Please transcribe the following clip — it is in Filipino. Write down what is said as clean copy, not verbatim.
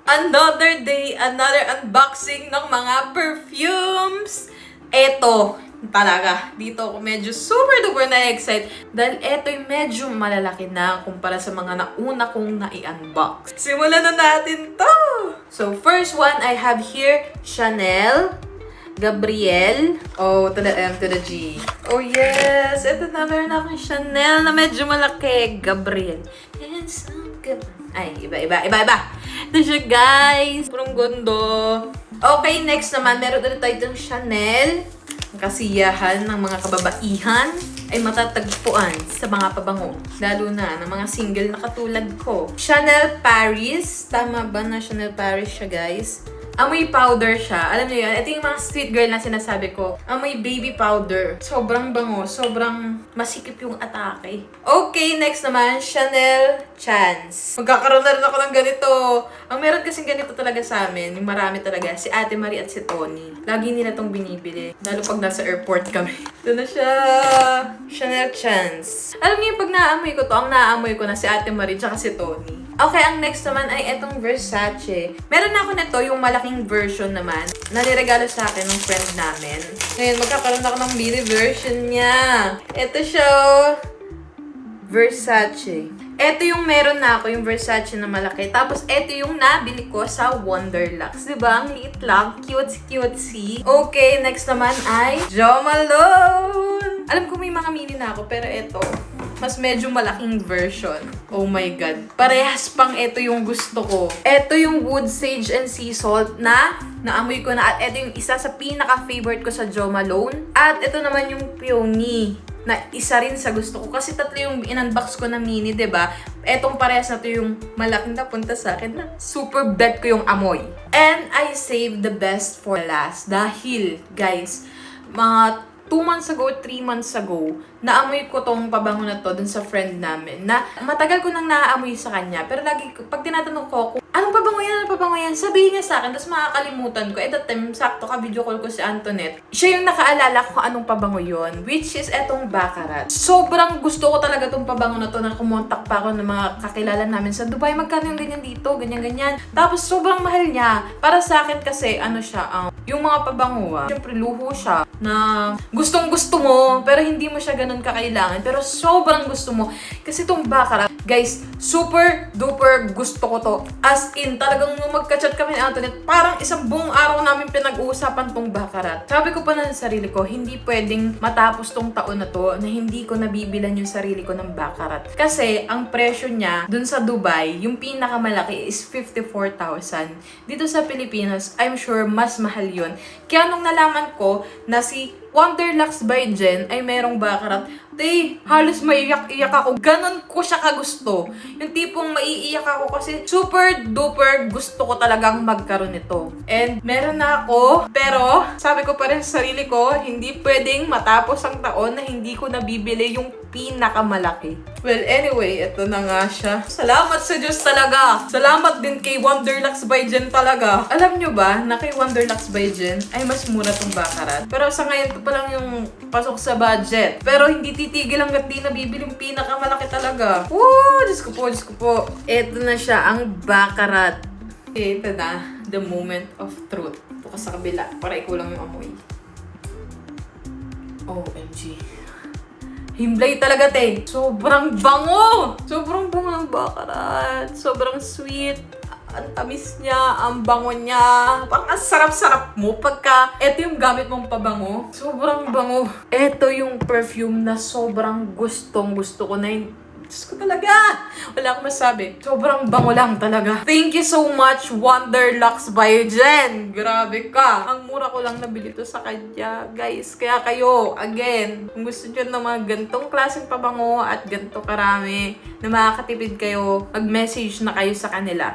Another day, another unboxing ng mga perfumes. Eto, talaga, dito ako medyo super duper na-excite dahil eto yung medyo malalaki na kumpara sa mga nauna kong na-i-unbox. Simulan na natin to! So, first one I have here, Chanel, Gabrielle, to the M to the G. Oh yes! Ito na, meron akong Chanel na medyo malaki. Gabrielle. Handsome Gabrielle. Ay, iba. Ito siya, guys. Purong gondo. Okay, next naman, meron ulit tayo itong Chanel. Ang kasiyahan ng mga kababaihan ay matatagpuan sa mga pabango. Lalo na ng mga single na katulad ko. Chanel Paris. Tama ba na Chanel Paris siya, guys? Amoy powder siya. Alam niyo yun? Ito yung mga street girl na sinasabi ko. Amoy baby powder. Sobrang bango. Sobrang masikip yung atake. Okay, next naman, Chanel Chance. Magkakaroon na rin ako ng ganito. Ang meron kasing ganito talaga sa amin, yung marami talaga, si Ate Marie at si Tony. Lagi nila tong binibili. Lalo pag nasa airport kami. Ito na siya. Chanel Chance. Alam niyo, pag naamoy ko to, ang naamoy ko na si Ate Marie at si Tony. Okay, ang next naman ay etong Versace. Meron na ako nito, yung malaking version naman, na niregalo sa akin ng friend namin. Ngayon, magkakaroon ako ng mini version niya. Ito siya, Versace. Ito yung meron na ako, yung Versace na malaki. Tapos, ito yung nabili ko sa Wonderlux. Diba? Ang liit lang. Cute-cutesy. Okay, next naman ay Jo Malone. Alam ko may mga mini na ako, pero ito, mas medyo malaking version. Oh my God. Parehas pang ito yung gusto ko. Ito yung Wood Sage and Sea Salt na naamoy ko na. At ito yung isa sa pinaka-favorite ko sa Jo Malone. At ito naman yung Peony na isa rin sa gusto ko. Kasi tatlo yung in-unbox ko na mini, diba? Etong parehas na to yung malaking napunta sa akin na super bet ko yung amoy. And I saved the best for last. Dahil, guys, mga 2 months ago, 3 months ago, naamoy ko tong pabango na to dun sa friend namin na matagal ko nang naaamoy sa kanya. Pero lagi, pag tinatanong ko kung anong pabango yan, sabihin niya sa akin, tapos makakalimutan ko. At that time, sakto ka-video call ko si Antoinette. Siya yung nakaalala ko anong pabango yon, which is etong Baccarat. Sobrang gusto ko talaga tong pabango na to na kumontak pa ako ng mga kakilala namin sa Dubai. Magkano yung ganyan dito, ganyan. Tapos sobrang mahal niya. Para sa akin kasi, yung mga pabango, syempre luho siya na gustong gusto mo, pero hindi mo siya ganun kakailangan. Pero sobrang gusto mo. Kasi itong Baccarat, guys, super duper gusto ko to. As in, talagang nung magka-chat kami ni Antoinette, parang isang buong araw namin pinag-uusapan tong Baccarat. Sabi ko pa na sa sarili ko, hindi pwedeng matapos tong taon na to na hindi ko nabibilan yung sarili ko ng Baccarat. Kasi, ang presyo niya dun sa Dubai, yung pinakamalaki is 54,000. Dito sa Pilipinas, I'm sure mas mahal yun. Kaya nung nalaman ko na si Wonderlux by Jen ay merong Baccarat, halos maiiyak ako. Ganon ko siya kagusto. Yung tipong maiiyak ako kasi super duper gusto ko talagang magkaroon nito. And meron na ako, pero sabi ko pa rin sa sarili ko, hindi pwedeng matapos ang taon na hindi ko nabibili yung pinakamalaki. Well, anyway, ito na nga siya. Salamat sa Diyos talaga. Salamat din kay Wonderlux by Jen talaga. Alam nyo ba na kay Wonderlux by Jen ay mas mura tong Baccarat? Pero sa ngayon, ito pa lang yung pasok sa budget. Pero hindi titigil hanggat di nabibili yung pinakamalaki talaga. Woo! Diyos ko po. Ito na siya, ang Baccarat. Ito na, the moment of truth. Bukas sa kabila, para ikulang yung amoy. OMG. Himlay talaga, te. Sobrang bango! Sobrang bango ng Baccarat. Sobrang sweet. Ang tamis niya, ang bango niya. Parang ang sarap-sarap mo pagka eto yung gamit mong pabango. Sobrang bango. Eto yung perfume na sobrang gustong-gusto ko na Diyos ko talaga! Wala akong masabi. Sobrang bango lang talaga. Thank you so much, Wonderlux by Jen! Grabe ka! Ang mura ko lang nabili to sa kanya, guys. Kaya kayo, again, kung gusto nyo ng mga gantong klaseng pabango at ganto karami na makakatipid kayo, mag-message na kayo sa kanila.